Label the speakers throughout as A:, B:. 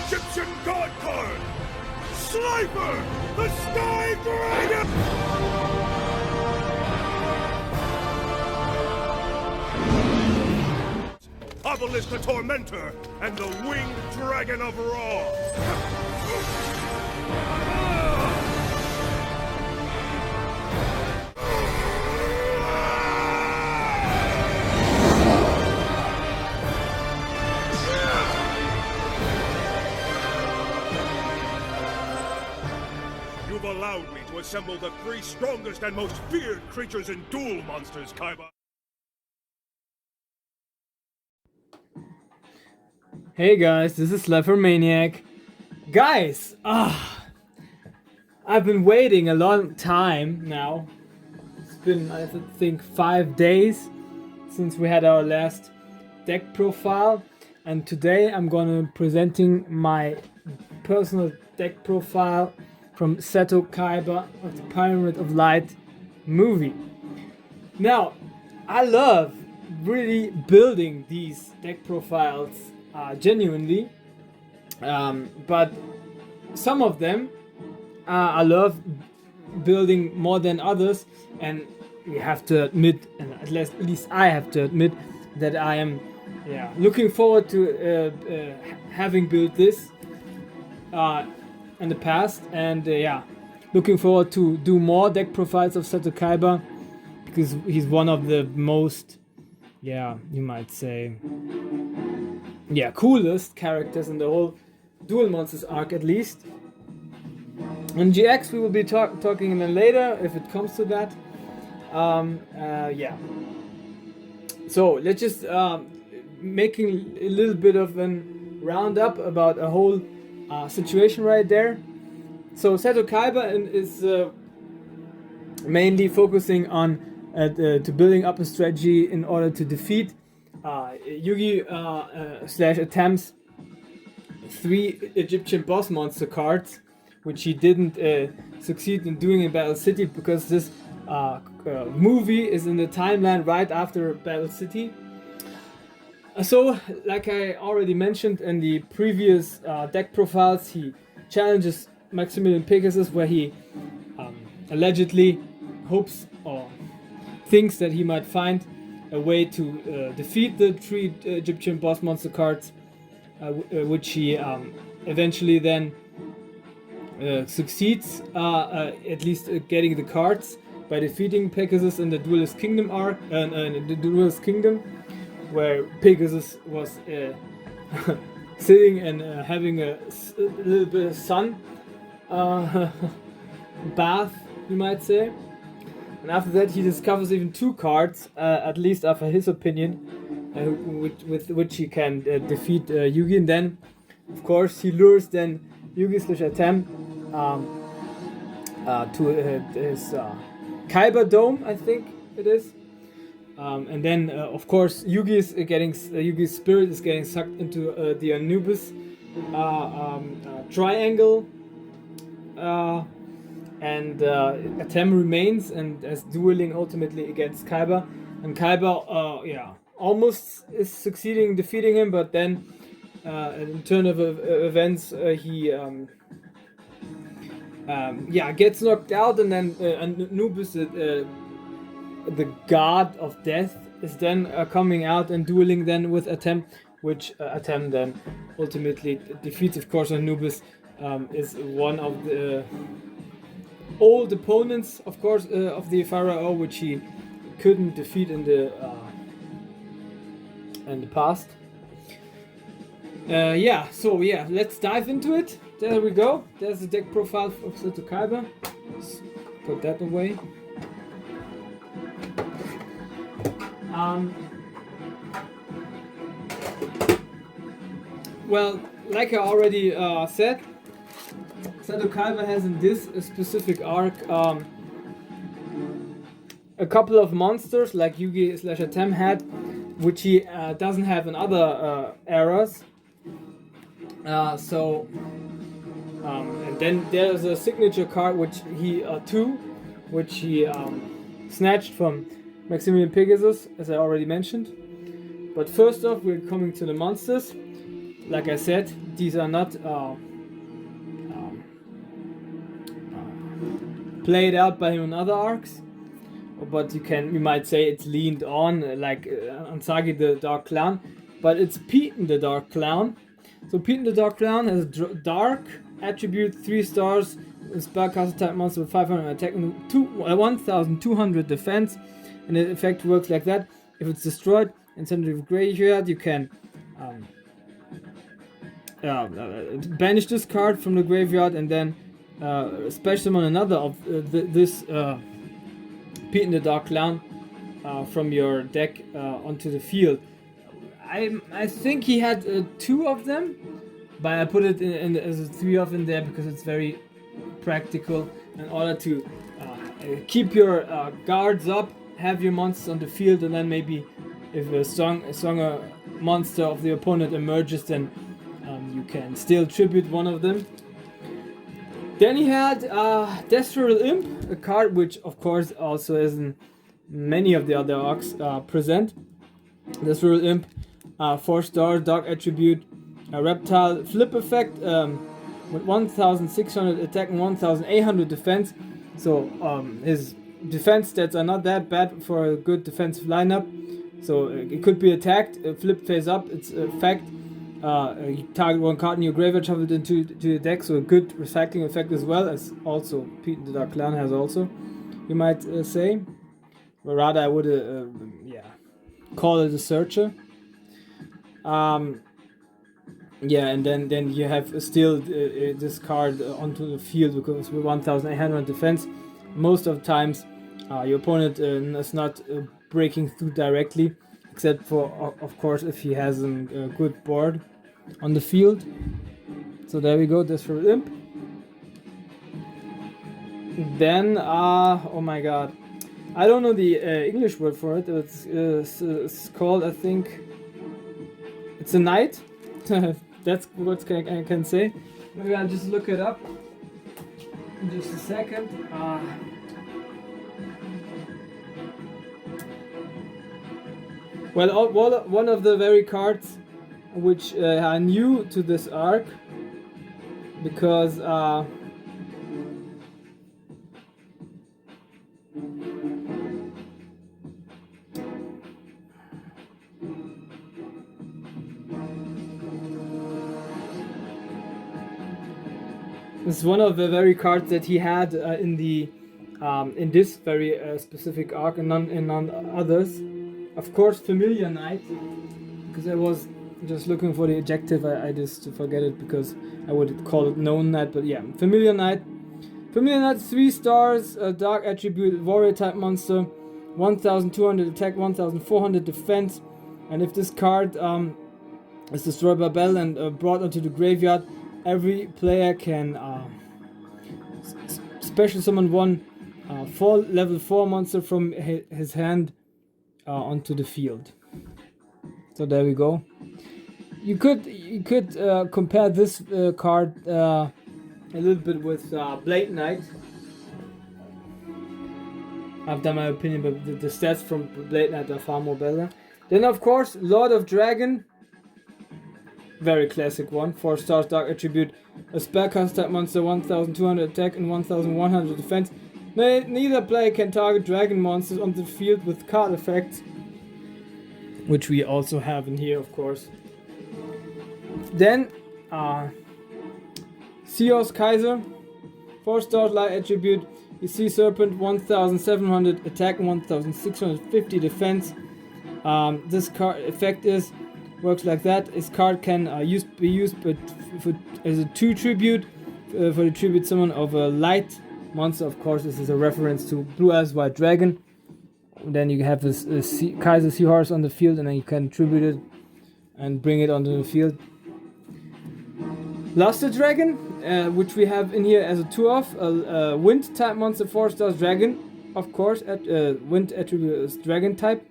A: Egyptian god card! Sniper, the Sky Dragon! Obelisk the Tormentor and the Winged Dragon of Ra! You've allowed me to assemble the 3 strongest and most feared creatures in Duel Monsters, Kaiba.
B: Hey guys, this is Maniac. Guys, I've been waiting a long time now. It's been, I think, 5 days since we had our last deck profile, and today I'm gonna presenting my personal deck profile from Seto Kaiba of the Pyramid of Light movie. Now, I love really building these deck profiles genuinely, but some of them I love building more than others, and we have to admit, and at least I have to admit, that I am looking forward to having built this in the past, and looking forward to do more deck profiles of Seto Kaiba, because he's one of the most, you might say, coolest characters in the whole Duel Monsters arc, at least. And GX we will be talking in later, if it comes to that. So let's just making a little bit of a roundup about a whole situation right there. So Seto Kaiba is mainly focusing on to building up a strategy in order to defeat Yugi slash Atem's 3 Egyptian boss monster cards, which he didn't succeed in doing in Battle City, because this movie is in the timeline right after Battle City. So, like I already mentioned in the previous deck profiles, he challenges Maximilian Pegasus, where he allegedly hopes or thinks that he might find a way to defeat the 3 Egyptian boss monster cards, which he eventually then succeeds, at least getting the cards by defeating Pegasus in the Duelist Kingdom arc, in the Duelist Kingdom, where Pegasus was sitting and having a little bit of sun bath, you might say. And after that, he discovers even 2 cards, at least after his opinion, with which he can defeat Yugi. And then, of course, he lures then Yugi slash Atem to his Kaiba Dome, I think it is. And then, of course, Yugi's spirit is getting sucked into the Anubis triangle. And Atem remains and is dueling ultimately against Kaiba, and Kaiba almost is succeeding in defeating him, but then in turn of events he gets knocked out, and then Anubis, the god of death, is then coming out and dueling then with Atem, which Atem then ultimately defeats. Of course, Anubis is one of the old opponents, of course, of the Pharao, which he couldn't defeat in the past. Let's dive into it. There we go. There's the deck profile of Seto Kaiba. Let's put that away. Well, like I already said, Seto Kaiba has in this specific arc a couple of monsters like Yugi slash Atem had, which he doesn't have in other eras. And then there's a signature card which he snatched from Maximilian Pegasus, as I already mentioned. But first off, we're coming to the monsters. like I said, these are not played out by him in other arcs, but you might say it's leaned on, like Ansagi the Dark Clown, but it's Peyton the Dark Clown. So Peyton the Dark Clown has dark attribute, 3 stars, spellcaster type monster with 500 attack and 1200 defense, and the effect works like that. If it's destroyed in center of graveyard, you can banish this card from the graveyard and then special summon another of this Peyton the Dark Clown from your deck onto the field. I think he had 2 of them, but I put it in as 3 of in there because it's very practical in order to keep your guards up, have your monsters on the field, and then maybe if a stronger monster of the opponent emerges, then you can still tribute one of them. Then he had Desperation Imp, a card which of course also is in many of the other arcs present. Desperation Imp, 4 star, dark attribute, a reptile flip effect with 1600 attack and 1800 defense. So his defense stats are not that bad for a good defensive lineup. So it could be attacked, flip face up, it's a fact. You target 1 card in your graveyard, shuffle it into the deck, so a good recycling effect as well, as also Peyton the Dark Clown has also, you might say. Or rather, I would call it a searcher. Yeah, and then you have still this card onto the field because with 1800 defense, most of the times your opponent is not breaking through directly, except for of course if he has a good board on the field. So there we go, this for Imp. Then oh my god, I don't know the English word for it. It's called, I think it's a knight. That's what I can say. Maybe I'll just look it up in just a second. Well, one of the very cards which are new to this arc, because it's one of the very cards that he had in in this very specific arc, and none others. Of course, Familiar Knight, because I was just looking for the adjective. I just forget it because I would call it Known Knight, but yeah, Familiar Knight. Familiar Knight, 3 stars, dark attribute, warrior type monster, 1200 attack, 1400 defense, and if this card is destroyed by battle and brought onto the graveyard, every player can special summon 1 level 4 monster from his hand onto the field. So there we go. You could compare this card a little bit with Blade Knight. I've done my opinion, but the stats from Blade Knight are far more better. Then of course Lord of Dragon, very classic one, 4 stars, dark attribute, a spellcaster type monster, 1200 attack and 1100 defense. Neither player can target dragon monsters on the field with card effects, which we also have in here, of course. Then Seos Kaiser, 4 stars, light attribute, you see Serpent, 1700 attack and 1650 defense. This card effect works like that. This card can be used as a 2 tribute for the tribute summon of a light monster. Of course, this is a reference to Blue Eyes White Dragon. Then you have this Kaiser Seahorse on the field, and then you can tribute it and bring it onto the field. Luster Dragon, which we have in here as a 2-off, a wind type monster, 4 stars dragon. Of course, wind attribute is dragon type.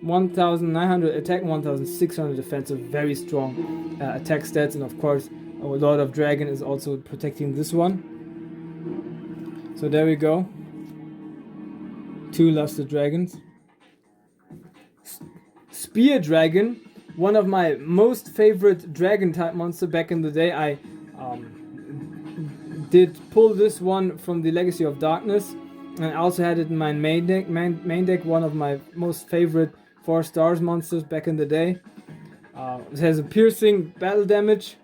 B: 1900 attack, 1600 defense, so very strong attack stats, and of course our Lord of Dragon is also protecting this one. So there we go, 2 Luster Dragons. Spear Dragon, one of my most favorite dragon type monster back in the day. I did pull this one from the Legacy of Darkness, and I also had it in my main deck. One of my most favorite 4 stars monsters back in the day. It has a piercing battle damage,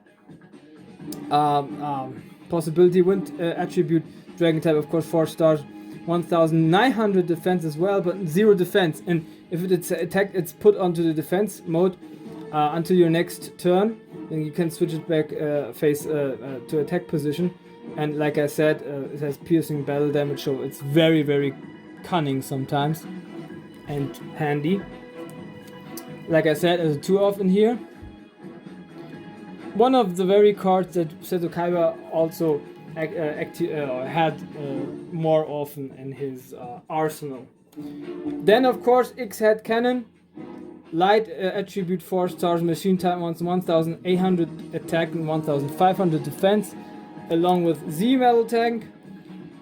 B: possibility wind attribute, dragon type, of course, 4 stars, 1900 defense as well, but 0 defense. And if it's attacked, it's put onto the defense mode until your next turn. Then you can switch it back to attack position. And like I said, it has piercing battle damage, so it's very, very cunning sometimes and handy. Like I said, as a 2-off in here. One of the very cards that Seto Kaiba also had more often in his arsenal. Then, of course, X-Head Cannon, light attribute 4 stars, machine type monster, 1800 attack and 1500 defense, along with Z Metal Tank,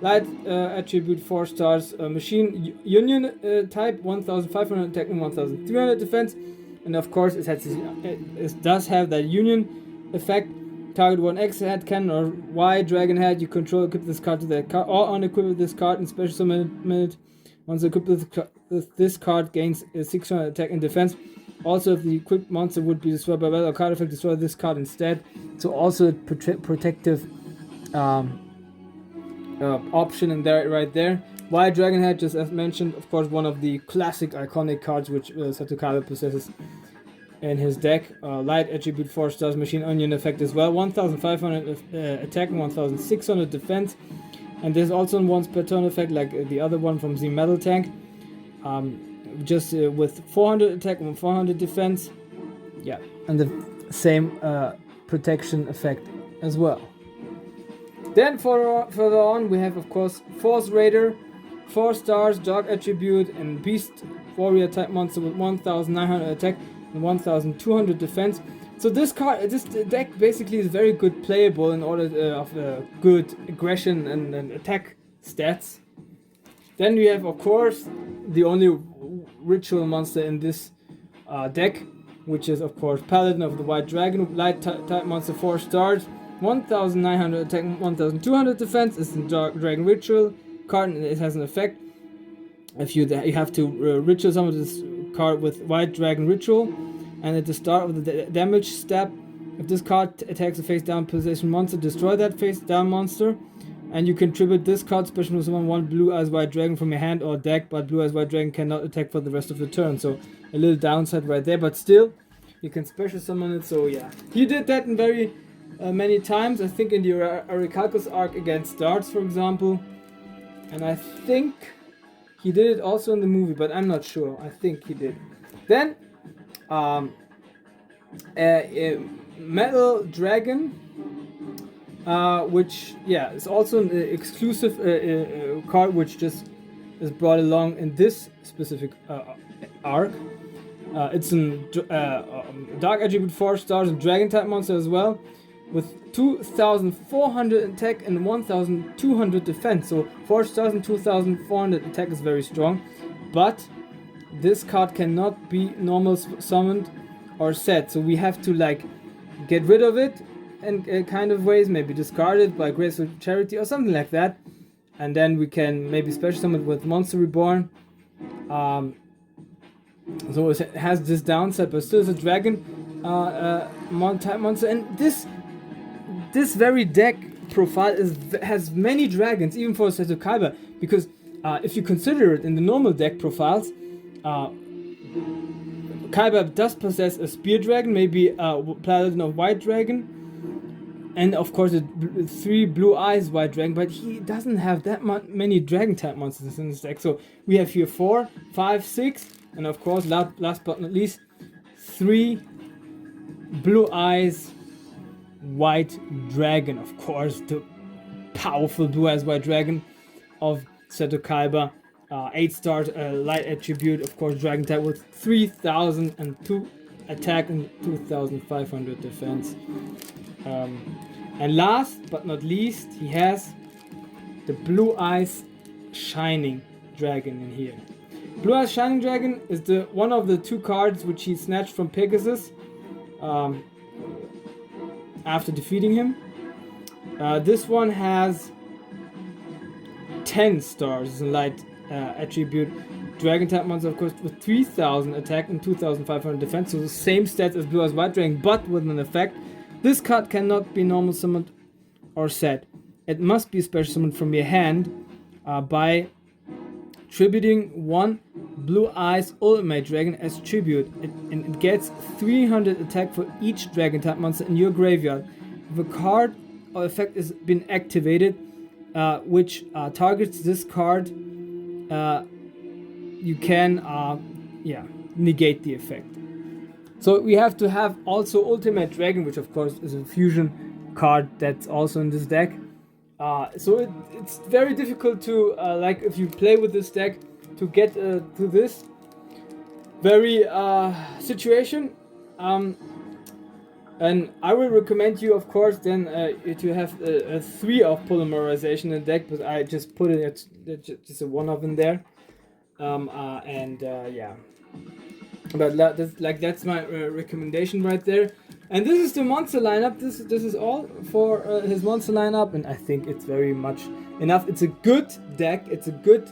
B: light attribute 4 stars, machine union type, 1500 attack and 1300 defense, and of course it does have that union effect. Target 1 X-Head Cannon or Y Dragon Head you control, equip this card to that card, or unequip with this card in special summon. Once equipped with this card, gains 600 attack and defense. Also, if the equipped monster would be destroyed by battle or card effect, destroy this card instead. So also a protective option in there, right there. Y Dragon Head, just as mentioned, of course, one of the classic iconic cards which Seto Kaiba possesses in his deck. Light attribute 4 stars, machine onion effect as well, 1500 attack and 1600 defense. And there's also once per turn effect like the other one from the Metal Tank, just with 400 attack and 400 defense. Yeah, and the same protection effect as well. Then further on we have, of course, Force Raider, 4 stars, Dog attribute and Beast Warrior type monster with 1900 attack and 1200 defense. So this deck basically is very good playable in order of good aggression and attack stats. Then we have, of course, the only ritual monster in this deck, which is, of course, Paladin of the White Dragon, light type monster, 4 stars, 1900 attack, 1200 defense. It's the Dark Dragon ritual card, and it has an effect. If you have to ritual summon this card with White Dragon ritual, and at the start of the damage step, if this card attacks a face down position monster, destroy that face down monster, and you contribute this card special to summon 1 Blue Eyes White Dragon from your hand or deck, but Blue Eyes White Dragon cannot attack for the rest of the turn. So a little downside right there, but still you can special summon it. So yeah, he did that in very many times. I think in the Orichalcos arc against Darts, for example, and I think he did it also in the movie, but I'm not sure. I think he did. Then Metal Dragon, which is also an exclusive card which just is brought along in this specific arc. It's a Dark attribute 4 stars and Dragon type monster as well, with 2400 attack and 1200 defense. So 4 stars and 2400 attack is very strong, but this card cannot be normal summoned or set, so we have to like get rid of it in kind of ways, maybe discard it by Graceful Charity or something like that, and then we can maybe special summon it with Monster Reborn. So it has this downside, but still is a dragon type monster, and this very deck profile has many dragons, even for Seto Kaiba, because if you consider it in the normal deck profiles, Kaiba does possess a Spear Dragon, maybe a Paladin of White Dragon, and of course 3 Blue Eyes White Dragon, but he doesn't have that many Dragon type monsters in his deck. So we have here 4, 5, 6, and of course last but not least 3 Blue Eyes White Dragon. Of course, the powerful Blue Eyes White Dragon of Seto Kaiba. 8 stars, light attribute, of course, dragon type with 3002 attack and 2500 defense. And last but not least, he has the Blue Eyes Shining Dragon in here. Blue Eyes Shining Dragon is one of the 2 cards which he snatched from Pegasus um, after defeating him. This one has 10 stars in light attribute. Dragon type monster, of course, with 3000 attack and 2500 defense, so the same stats as Blue Eyes White Dragon, but with an effect. This card cannot be normal summoned or set. It must be special summoned from your hand by tributing one Blue Eyes Ultimate Dragon as tribute. It gets 300 attack for each Dragon type monster in your graveyard. If a card or effect has been activated, which targets this card, you can negate the effect. So we have to have also Ultimate Dragon, which of course is a fusion card that's also in this deck. So it's very difficult to like if you play with this deck to get to this very situation. And I will recommend you, of course, then to have a 3 of polymerization in the deck, but I just put it at just a 1 of in there. Yeah, but that's my recommendation right there. And this is the monster lineup. This is all for his monster lineup, and I think it's very much enough. It's a good deck. It's a good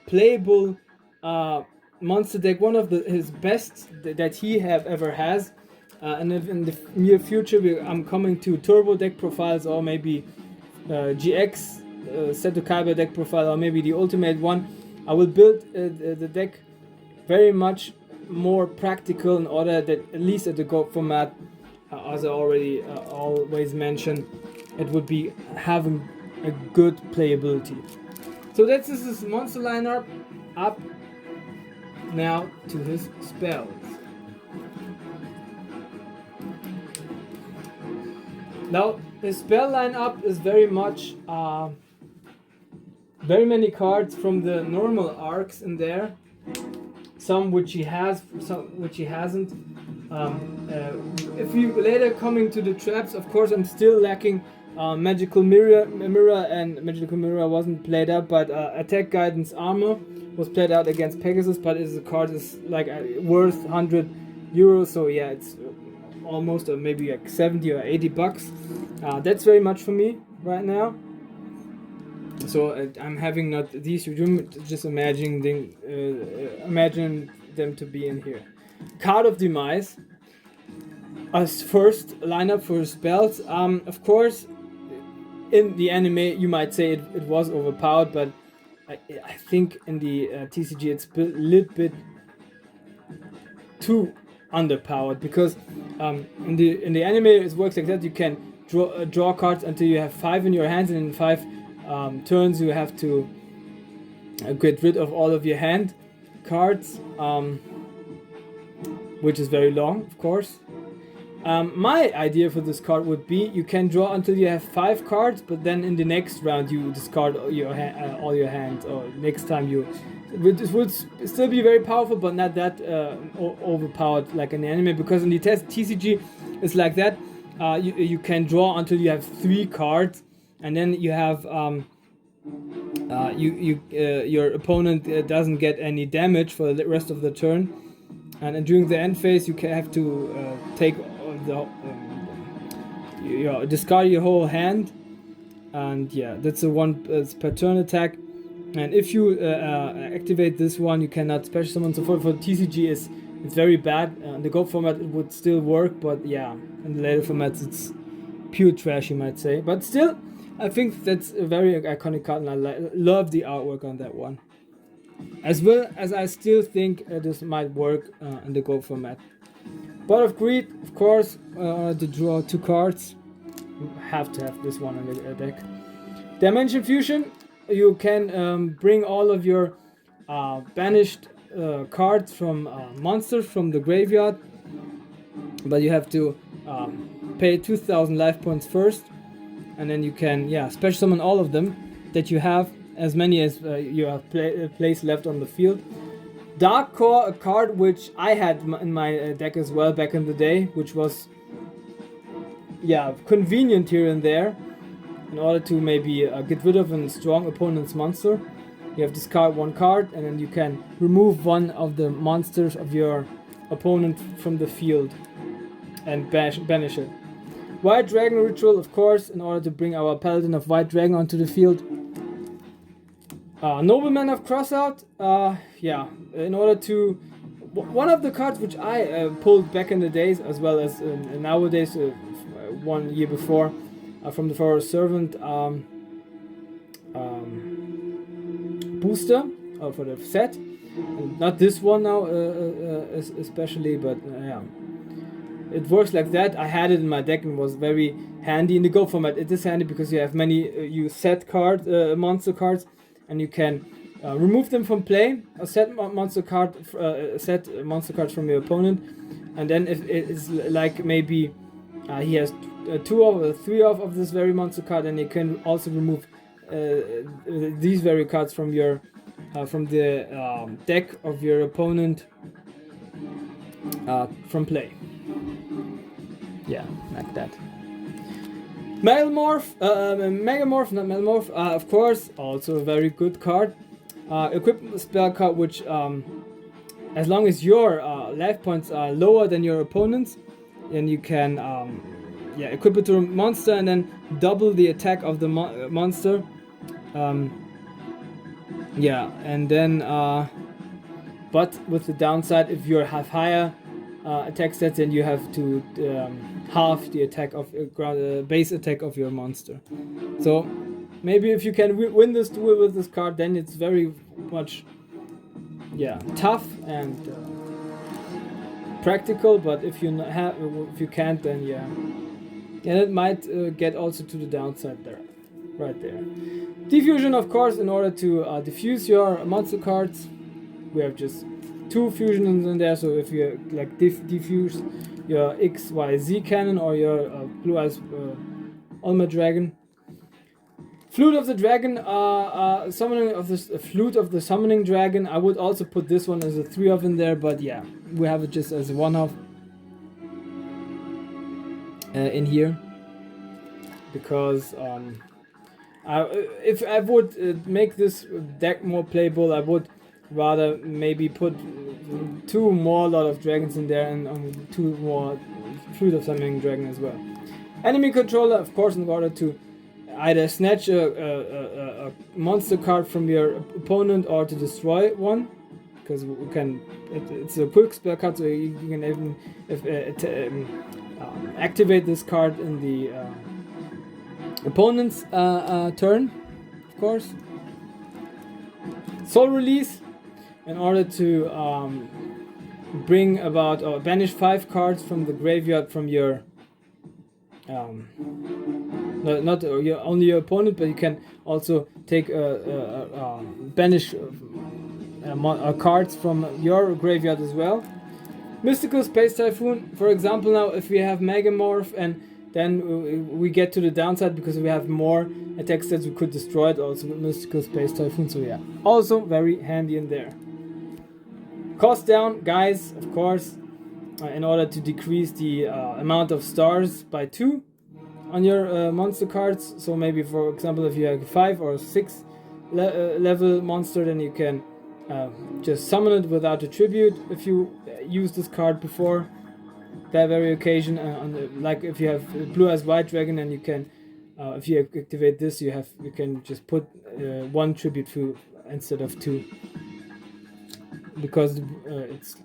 B: playable monster deck. One of his best that he ever has. And if in the near future I'm coming to turbo deck profiles, or maybe GX Seto Kaiba deck profile, or maybe the ultimate one, I will build the deck very much more practical in order that at least at the GOAT format, as I already always mention, it would be having a good playability. So that's his monster lineup. Up now to his spells. Now his spell lineup is very much very many cards from the normal arcs in there. Some which he has, some which he hasn't. If you later coming to the traps, of course I'm still lacking Magical Mirror, and Magical Mirror wasn't played out, but Attack Guidance Armor was played out against Pegasus, but the card is like worth €100, so yeah, it's almost maybe like 70 or 80 bucks. That's very much for me right now. So I'm having not these, just imagine them to be in here. Card of Demise as first lineup for spells. Of course, in the anime you might say it was overpowered, but I think in the TCG it's a little bit too underpowered, because in the anime it works like that. You can draw cards until you have 5 in your hands, and in 5 turns you have to get rid of all of your hand cards, which is very long, of course. My idea for this card would be you can draw until you have 5 cards, but then in the next round you discard all your hands, or next time it would still be very powerful, but not that overpowered like in the anime, because in the TCG it's like that. You can draw until you have 3 cards, and then you have your opponent doesn't get any damage for the rest of the turn, and then during the end phase you have to take discard your whole hand, and yeah, that's a one per turn attack. And if you activate this one, you cannot special summon. So for TCG it's very bad. In the GOAT format it would still work, but yeah, in the later formats it's pure trash, you might say. But still, I think that's a very iconic card, and I love the artwork on that one. As well as I still think this might work in the GOAT format. Pot of Greed, of course, to draw 2 cards. You have to have this one in the deck. Dimension Fusion, you can bring all of your banished cards from monsters from the graveyard, but you have to pay 2,000 life points first, and then you can special summon all of them that you have, as many as you have place left on the field. Dark Core, a card which I had in my deck as well back in the day, which was convenient here and there in order to maybe get rid of a strong opponent's monster. You have to discard 1 card, and then you can remove one of the monsters of your opponent from the field. and banish it. White Dragon Ritual, of course, in order to bring our Paladin of White Dragon onto the field. Nobleman of Crossout, yeah, in order to... One of the cards which I pulled back in the days, as well as nowadays, 1 year before, from the Pharaoh's Servant booster for the set. Not this one now, especially, but yeah. It works like that. I had it in my deck and was very handy in the Go format. It is handy because you have many set card monster cards, and you can remove them from play. A set monster card, cards from your opponent, and then if it's like maybe he has 2 or 3 of this very monster card, and you can also remove these very cards from your from the deck of your opponent from play. Yeah, like that. Megamorph, not Megamorph, of course, also a very good card. Equip spell card which, as long as your life points are lower than your opponent's, then you can equip it to a monster and then double the attack of the monster. Yeah, and then, but with the downside, if you have higher attack stats, then you have to half the attack of base attack of your monster. So maybe if you can win this duel with this card, then it's very much tough and practical. But if you can't, then it might get also to the downside there, right there. Diffusion, of course, in order to diffuse your monster cards. We have just 2 fusions in there, so if you like diffuse your XYZ cannon or your Blue Eyes Ultimate Dragon. Flute of the Dragon, summoning of the Flute of the Summoning Dragon. I would also put this one as a 3-of in there, but yeah, we have it just as a 1-of in here because if I would make this deck more playable, I would rather maybe put 2 more Lord of Dragons in there and 2 more Flute of Summoning Dragon as well. Enemy controller, of course, in order to either snatch a monster card from your opponent or to destroy one, because we can. It's a quick spell card, so you can even activate this card in the opponent's turn, of course. Soul Release, in order to bring about or banish 5 cards from the graveyard from your not only your opponent, but you can also take banish cards from your graveyard as well. Mystical Space Typhoon, for example, now if we have Megamorph and then we get to the downside because we have more attack stats, we could destroy it also with Mystical Space Typhoon, so yeah, also very handy in there. Cost down, guys, of course, in order to decrease the amount of stars by 2 on your monster cards. So maybe, for example, if you have 5 or 6 level monster, then you can just summon it without a tribute if you use this card before that very occasion. Like if you have Blue Eyes White Dragon, and you can, if you activate this, you can just put 1 tribute through instead of 2. Because its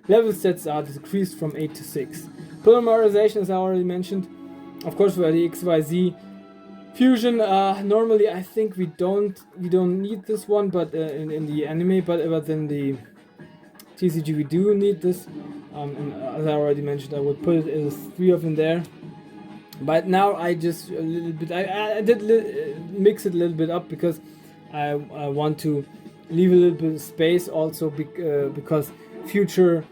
B: level sets are decreased from 8 to 6. Polymerization, as I already mentioned, of course, for the XYZ fusion. Normally, I think we don't need this one, but in the anime, but in the TCG we do need this. And as I already mentioned, I would put it as 3-of in there. But now I just a little bit. I did mix it a little bit up because I want to leave a little bit of space also because future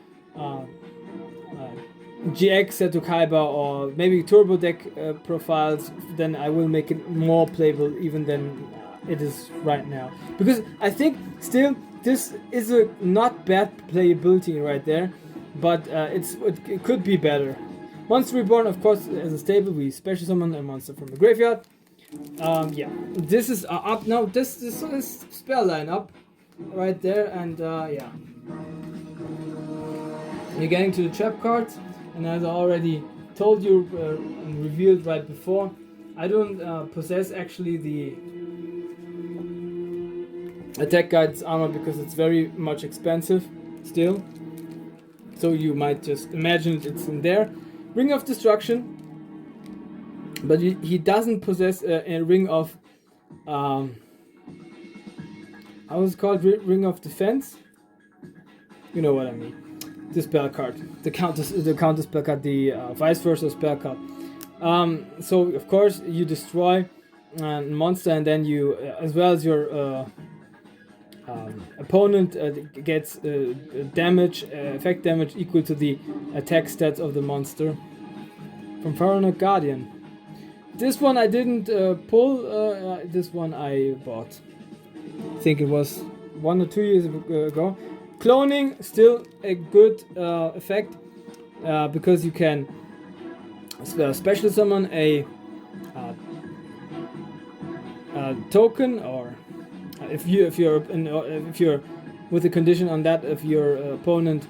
B: GX Seto Kaiba or maybe turbo deck profiles, then I will make it more playable even than it is right now, because I think still this is a not bad playability right there, but it could be better. Monster Reborn, of course, as a stable, we special summon a monster from the graveyard. Yeah, this is up now. This is spell line up right there, and yeah, you're getting to the trap cards. and as I already told you and revealed right before, I don't possess actually the attack guide's armor because it's very much expensive still. So you might just imagine it's in there. Ring of Destruction, but he doesn't possess a ring of how is it called? Ring of Defense. You know what I mean. The spell card, the counter spell card, the vice versa spell card. So of course you destroy a monster, and then you, as well as your opponent, gets damage, effect damage equal to the attack stats of the monster. From Pharaoh Guardian. This one I didn't pull. This one I bought. I think it was 1 or 2 years ago. Cloning, still a good effect because you can special summon a token, or if you're with the condition on that, if your opponent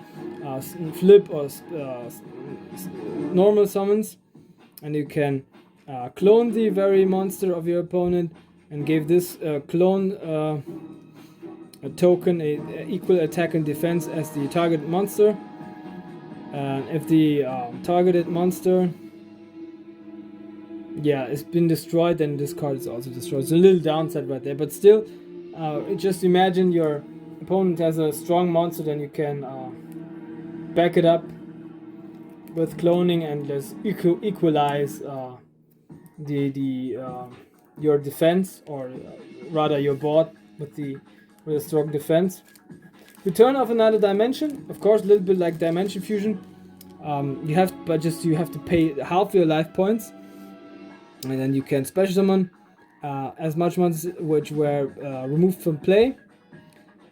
B: flip or normal summons, and you can clone the very monster of your opponent and give this clone a token a equal attack and defense as the target monster. And if the targeted monster it's been destroyed, then this card is also destroyed. It's a little downside right there, but still, just imagine your opponent has a strong monster, then you can back it up with cloning and just equalize your defense, or rather your board with a strong defense. Return of Another Dimension, of course, a little bit like Dimension Fusion. You have to pay half your life points, and then you can special summon as much monsters which were removed from play,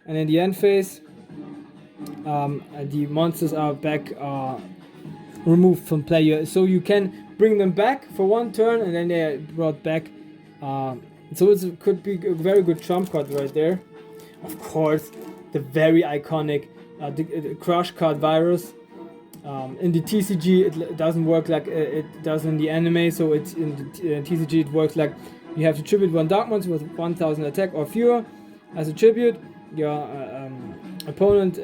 B: and in the end phase, the monsters are back removed from play. So you can bring them back for one turn, and then they are brought back. So it could be a very good trump card right there. Of course, the very iconic the Crush card Virus. In the TCG it doesn't work like it does in the anime, so it's in the TCG it works like you have to tribute one dark monster with 1000 attack or fewer as a tribute. Your opponent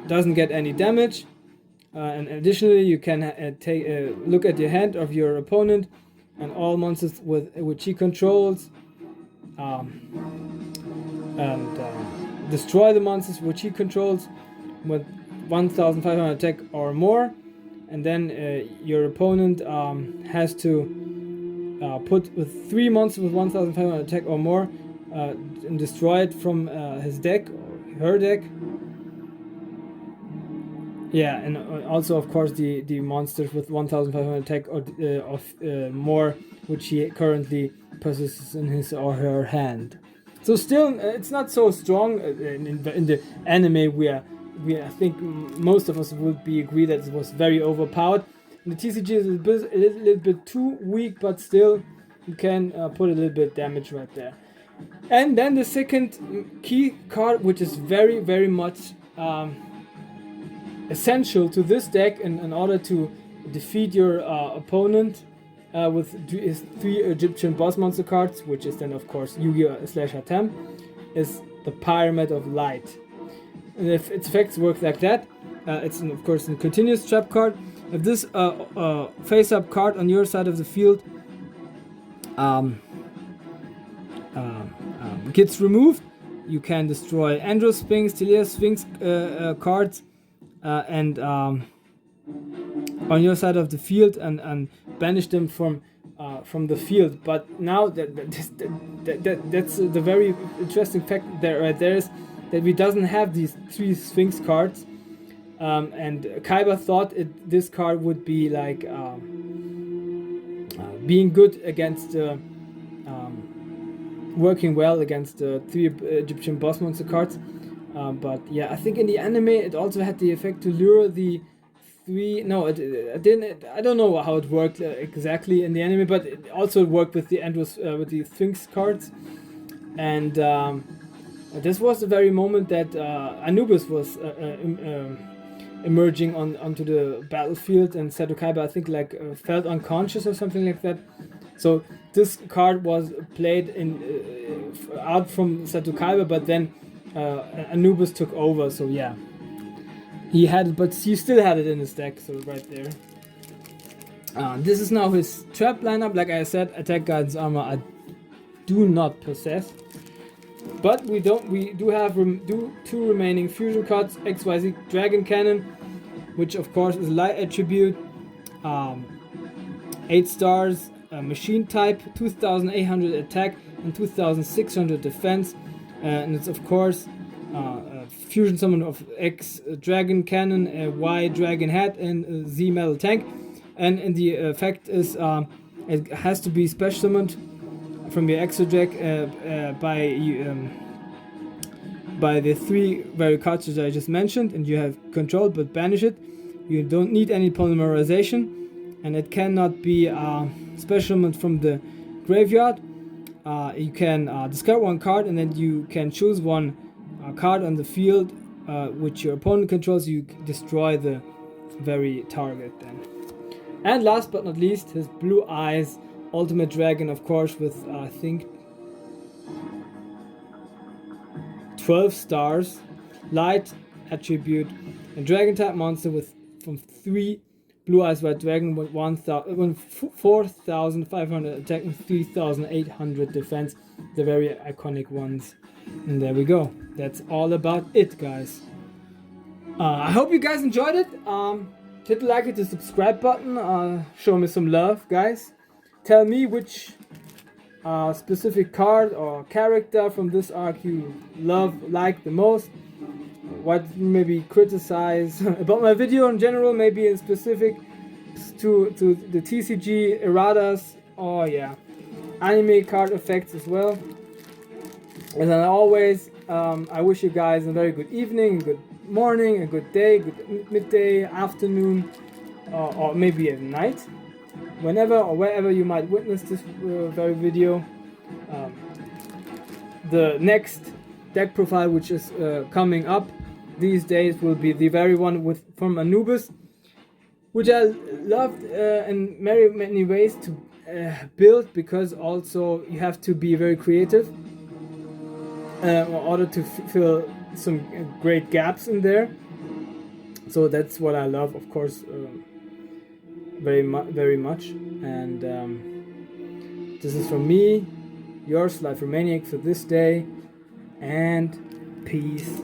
B: doesn't get any damage, and additionally you can take a look at the hand of your opponent and all monsters which he controls, and destroy the monsters which he controls with 1500 attack or more, and then your opponent has to put with 3 monsters with 1500 attack or more and destroy it from his deck or her deck. Yeah, and also of course the monsters with 1500 attack or more which he currently possesses in his or her hand. So still, it's not so strong in the anime. I think most of us would be agree that it was very overpowered. And the TCG is a little bit too weak, but still you can put a little bit damage right there. And then the second key card, which is very, very much essential to this deck in order to defeat your opponent with his 3 Egyptian boss monster cards, which is then of course Yugi / Atem, is the Pyramid of Light. And if its effects work like that, it's of course a continuous trap card. If this face-up card on your side of the field gets removed, you can destroy Andros Sphinx, Teleia Sphinx cards, and on your side of the field, and banish them from the field. But now that's the very interesting fact there is that we doesn't have these 3 Sphinx cards, and Kaiba thought this card would be like being good against working well against the 3 Egyptian boss monster cards, but yeah, I think in the anime it also had the effect to lure the 3. No, it didn't. I don't know how it worked exactly in the anime, but it also worked with the Andros with the Sphinx cards, and this was the very moment that Anubis was emerging onto the battlefield, and Seto Kaiba, I think, like felt unconscious or something like that. So this card was played out from Seto Kaiba, but then Anubis took over. So yeah, he had it, but he still had it in his deck. So right there. This is now his trap lineup. Like I said, attack guidance armor I do not possess, but we do have two remaining fusion cards: XYZ Dragon Cannon, which of course is light attribute, 8 stars, machine type, 2800 attack and 2600 defense, and it's of course fusion summon of X Dragon Cannon, Y Dragon Head, and Z Metal Tank. And the effect is it has to be special summoned from your extra deck by the 3 very cards that I just mentioned, and you have control, but banish it. You don't need any polymerization, and it cannot be special summoned from the graveyard. You can discard 1 card, and then you can choose 1 card on the field which your opponent controls. You destroy the very target then. And last but not least, his Blue Eyes Ultimate Dragon, of course, with I think 12 stars, light attribute, a dragon type monster from 3 Blue Eyes White Dragon with 4,500 attack and 3,800 defense, the very iconic ones. And there we go. That's all about it, guys. I hope you guys enjoyed it. Hit the like, hit the subscribe button, show me some love, guys. Tell me which specific card or character from this arc you like the most. What maybe criticize about my video in general, maybe in specific to the TCG erratas, or yeah, anime card effects as well. And then always, I wish you guys a very good evening, a good morning, a good day, good midday, afternoon, or maybe at night, whenever or wherever you might witness this very video. The next deck profile, which is coming up these days, will be the very one from Anubis, which I loved in very many ways to build, because also you have to be very creative in order to fill some great gaps in there. So that's what I love, of course, very much. And this is from me, yours, Life Maniac, for this day, and peace